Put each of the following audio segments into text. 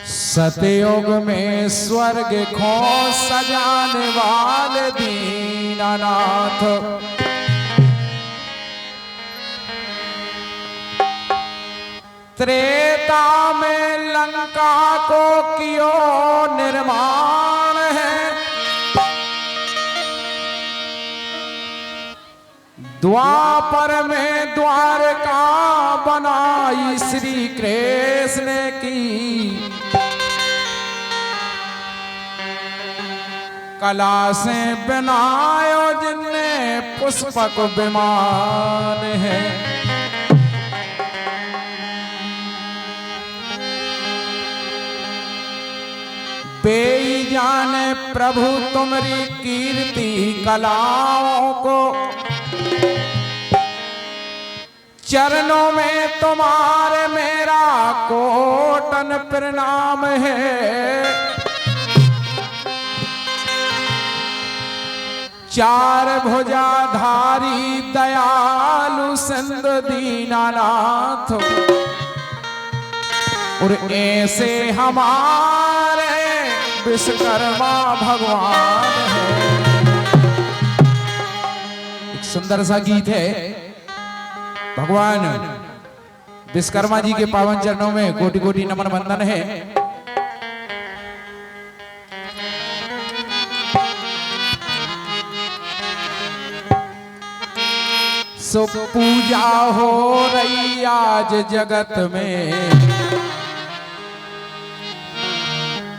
सतयुग में स्वर्ग खो सजाने वाले दीनानाथ, त्रेता में लंका को कियो निर्माण है, द्वापर में द्वारका बनाई श्री कृष्ण की, कला से बनायो जिनने पुष्पक विमान है। बेई जाने प्रभु तुम्हारी कीर्ति कलाओं को, चरणों में तुम्हारे मेरा कोटन प्रणाम है। चार भुजाधारी दयालु सिंधु दीनानाथ, और ऐसे हमारे विश्वकर्मा भगवान है। एक सुंदर सा गीत है। भगवान विश्वकर्मा जी के पावन चरणों में कोटि कोटि नमन वंदन है। सो पूजा हो रही आज जगत में,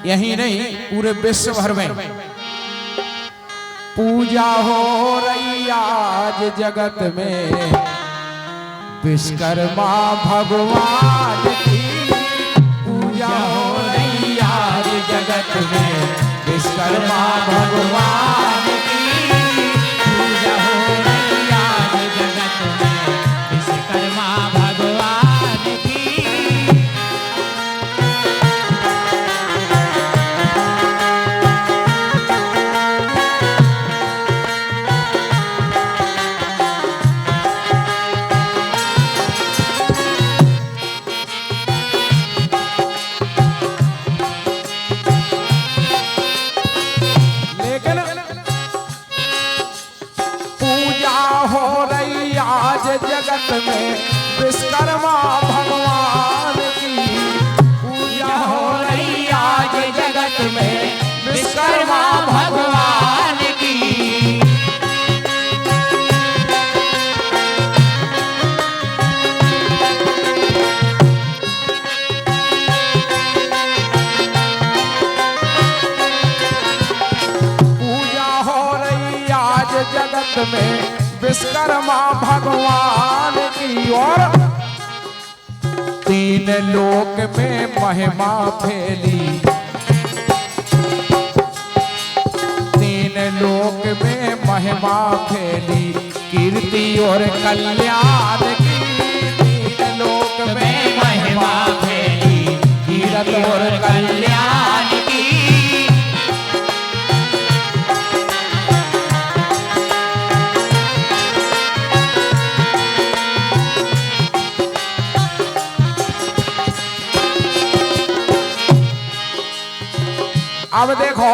यही नहीं पूरे विश्व भर में पूजा हो रही आज जगत में, विश्वकर्मा भगवान की पूजा हो रही आज जगत में, विश्वकर्मा भगवान की पूजा हो रही आज जगत में, विश्वकर्मा भगवान की। जगत में विश्वकर्मा भगवान की पूजा हो रही आज जगत में, विश्वकर्मा भगवान की। पूजा हो रही आज जगत में विश्वकर्मा भगवान की, और तीन लोक में महिमा फैली, तीन लोक में महिमा फैली, कीर्ति और कल्याण की, तीन लोक में महिमा फैली, कीर्ति और कल्याण की। अब देखो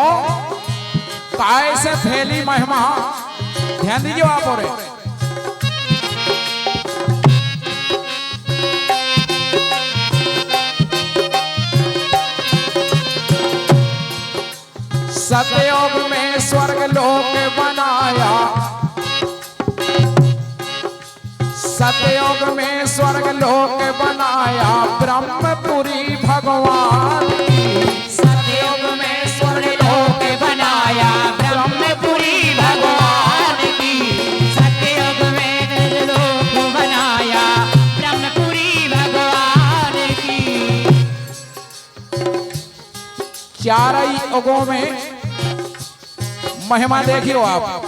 काय से फैली महिमा, ध्यान दीजिए आप। और सतयुग में स्वर्ग लोक बनाया, सतयुग में स्वर्ग लोक बनाया, ब्रह्मपुरी भगवान की, सतयुग में स्वर्ग लोक बनाया, ब्रह्मपुरी भगवान की, सतयुग में लोक बनाया, ब्रह्मपुरी भगवान की। चार युगों में महिमा देखियो आप।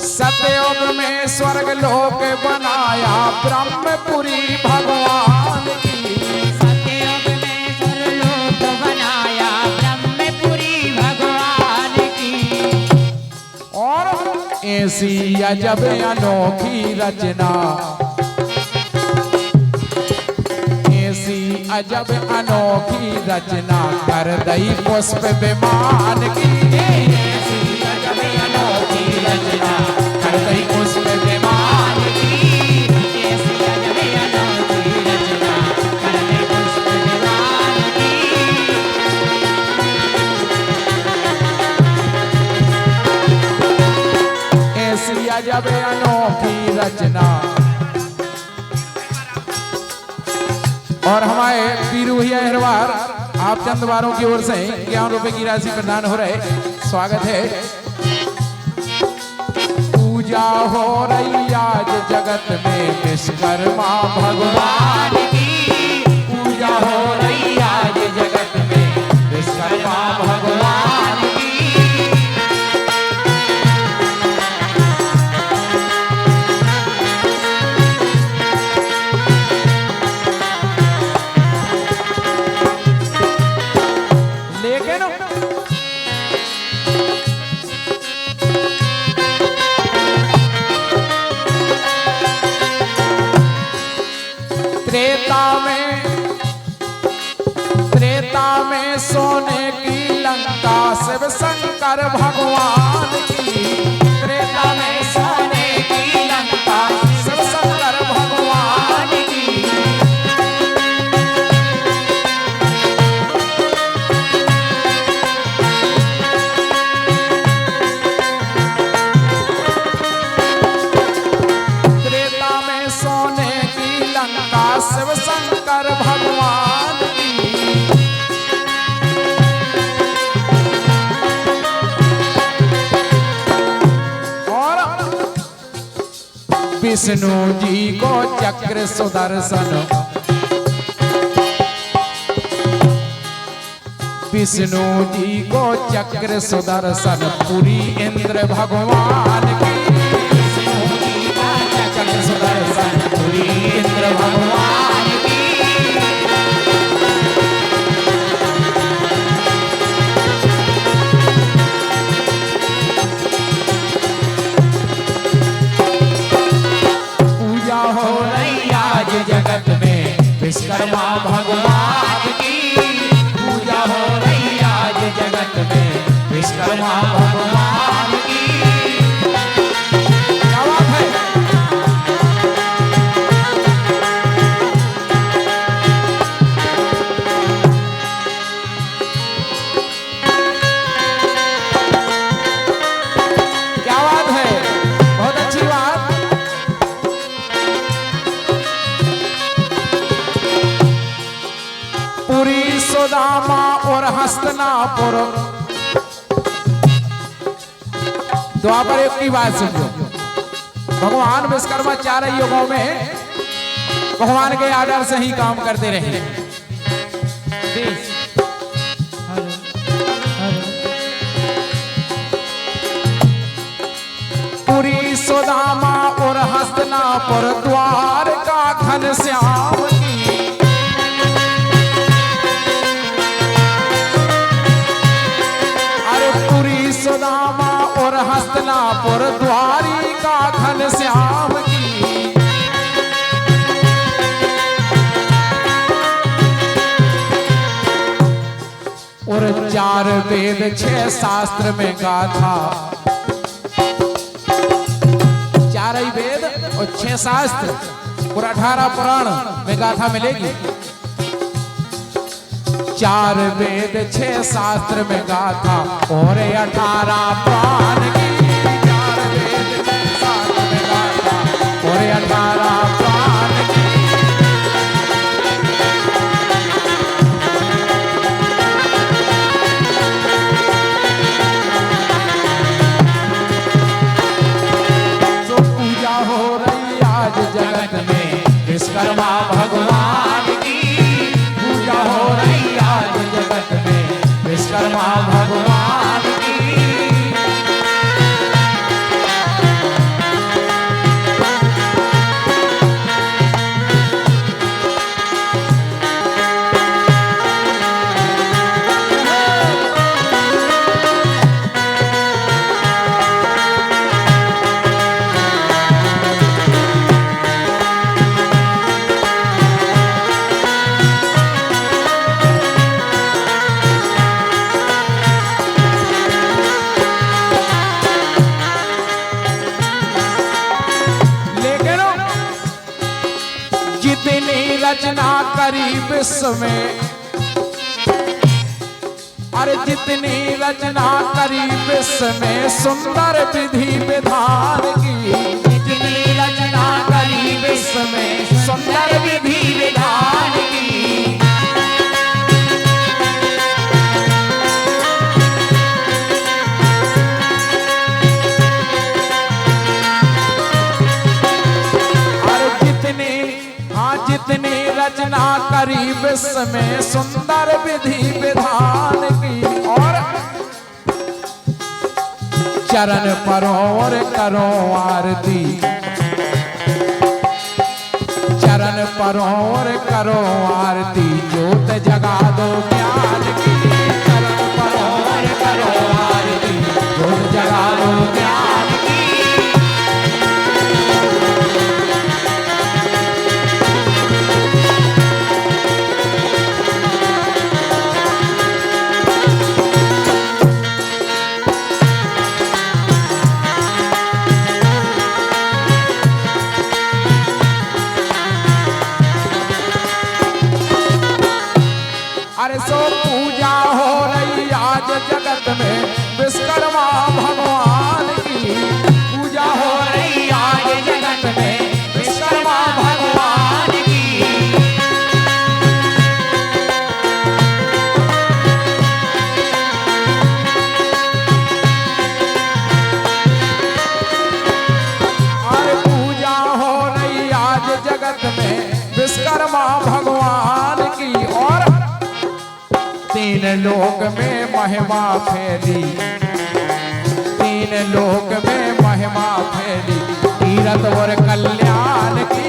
सतयुग में स्वर्ग लोक बनाया, ब्रह्मपुरी भगवान की, सतयुग में स्वर्ग लोक बनाया, ब्रह्मपुरी भगवान की। और ऐसी अजब अनोखी रचना, ऐसी ऐसी अजब अनोखी रचना कर दई पुष्प विमान की, ऐसी अजब अनोखी रचना कर दई पुष्प विमान की, ऐसी अजब अनोखी रचना कर दई पुष्प विमान की। ऐसी अजब अनोखी रचना। और हमारे पीरू भैया हरवार आप चंद बारों की ओर से 51 रुपए की राशि प्रदान हो रहे, स्वागत है। पूजा हो रही आज जगत में विश्वकर्मा भगवान की, पूजा हो रही आज जगत में विश्वकर्मा भगवान की। त्रेता में सोने की लंका शिव शंकर भगवान की, त्रेता में सोने की लंका शिव शंकर भगवान की। त्रेता में सोने की लंका शिव शंकर भगवान की। विष्णु जी को चक्र सुदर्शन, विष्णु जी को चक्र सुदर्शन पुरी इंद्र भगवान की, विष्णु जी को चक्र सुदर्शन पुरी इंद्र भगवान की। जगत में विश्वकर्मा भगवान की, पूजा हो रही आज जगत में विश्वकर्मा भगवान की। क्या बात है? क्या बात है? बहुत अच्छी बात। पुरी सुदामा और हस्तिनापुर। द्वापर युग की बात सुनो। भगवान विश्वकर्मा 4 युगों में भगवान के आदर से ही काम करते रहे। पुरी सुदामा और हस्तिनापुर द्वारका घनश्याम की। सुदामा और हस्तिनापुर द्वारिका घनश्याम की। और 4 वेद 6 शास्त्र में गाथा, 4 ही वेद और 6 शास्त्र और 18 पुराण में गाथा मिलेगी। 4 वेद 6 शास्त्र में गाथा और 18 पुराण की। 4 वेद 6 शास्त्र में गाथा और 18 पुराण की। तो पूजा हो रही आज जगत में विश्वकर्मा भगवान की, पूजा हो रही जगत में विश्वकर्मा भगवान की। विश्व में, अरे जितनी रचना करी विश्व में सुंदर विधि विधान की, जितनी रचना करी विश्व में सुंदर विधि विधान की। जितनी रचना करी विश्व में सुंदर विधि विधान की, और चरण परो और करो आरती, चरण परो और करो आरती, ज्योत जगा दो ज्ञान की, चरण परो और करो आरती, ज्योत जगा दो ज्ञान की। अरे सो पूजा हो रही आज जगत में विश्वकर्मा भगवान की, पूजा हो रही आज जगत में विश्वकर्मा भगवान की। अरे पूजा हो रही आज जगत में विश्वकर्मा भगवान की, और तीन लोक में महिमा फैली, तीन लोक में महिमा फैली, तीरथ और कल्याण की,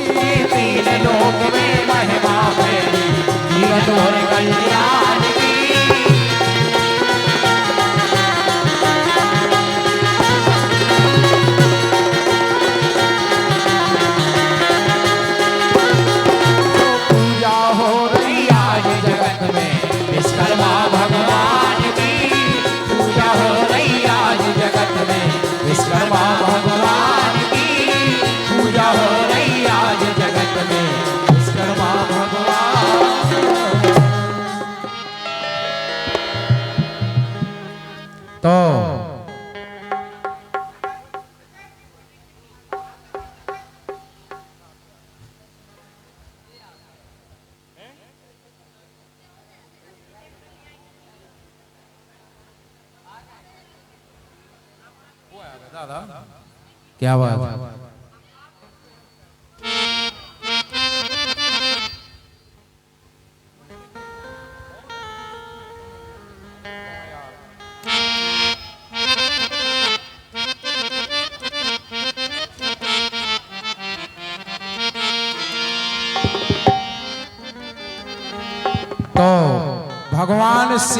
तीन लोक में महिमा फैली, तीरथ और कल्याण की। पूजा हो रही आज जगत में विश्वकर्मा भगवान की, पूजा हो रही आज जगत में विश्वकर्मा भगवान की, पूजा हो रही आज जगत में विश्वकर्मा भगवान। तो क्या बात है? तो भगवान से